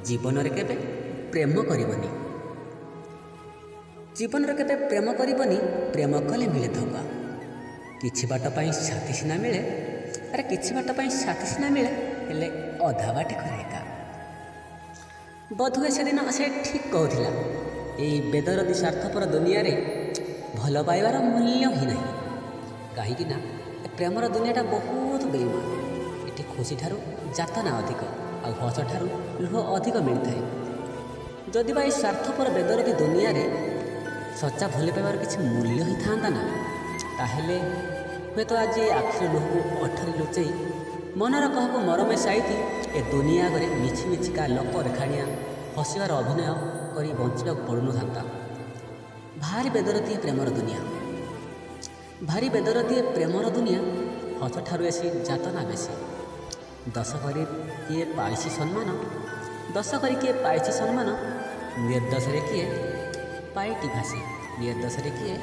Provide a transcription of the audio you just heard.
ଜୀବନରେ କେବେ ପ୍ରେମ କରିବନି। ଜୀବନରେ କେବେ ପ୍ରେମ କରିବନି। ପ୍ରେମ କଲେ ମିଳେ ଧୋକା। କିଛି ବାଟ ପାଇଁ ସାଥୀ ସିନା ମିଳେ, ଆରେ କିଛି ବାଟ ପାଇଁ ସାଥୀ ସିନା ମିଳେ, ହେଲେ ଅଧା ବାଟେ କରେ ଏକା। ବୋଧହୁଏ ସେଦିନ ସେ ଠିକ୍ କହୁଥିଲା, ଏଇ ବେଦରଦୀ ସ୍ୱାର୍ଥପର ଦୁନିଆରେ ଭଲ ପାଇବାର ମୂଲ୍ୟ ହିଁ ନାହିଁ। କାହିଁକିନା ଏ ପ୍ରେମର ଦୁନିଆଟା ବହୁତ ବେଇମାନ। ଏଠି ଖୁସିଠାରୁ ଯାତନା ଅଧିକ, ଆଉ ହସଠାରୁ ଲୁହ ଅଧିକ ମିଳିଥାଏ। ଯଦି ବା ଏଇ ସ୍ୱାର୍ଥପର ବେଦରଦୀ ଦୁନିଆରେ ସଚ୍ଚା ଭଲ ପାଇବାର କିଛି ମୂଲ୍ୟ ହିଁ ଥାଆନ୍ତା ନା, ତାହେଲେ ହୁଏତ ଆଜି ଆଖିର ଲୁହକୁ ଅଠରେ ଲୁଚେଇ ମନର କହାକୁ ମରମେ ସାଇତି ଏ ଦୁନିଆ ଆଗରେ ମିଛି ମିଛିକା ଲୋକ ରେଖାଣିଆ ହସିବାର ଅଭିନୟ କରି ବଞ୍ଚିବାକୁ ପଡ଼ୁନଥାନ୍ତା। ଭାରି ବେଦରଦୀ ପ୍ରେମର ଦୁନିଆ, ଭାରି ବେଦରଦୀ ପ୍ରେମର ଦୁନିଆ। ହସଠାରୁ ବେଶୀ ଯାତନା ବେଶୀ। ଦଶ କରି କିଏ ପାଇଛି ସମ୍ମାନ, ଦଶ କରି କିଏ ପାଇଛି ସମ୍ମାନ, ନିର୍ଦ୍ଦୋଷରେ କିଏ ପାଇଟି ଭାସି, ନିର୍ଦ୍ଦୋଷରେ କିଏ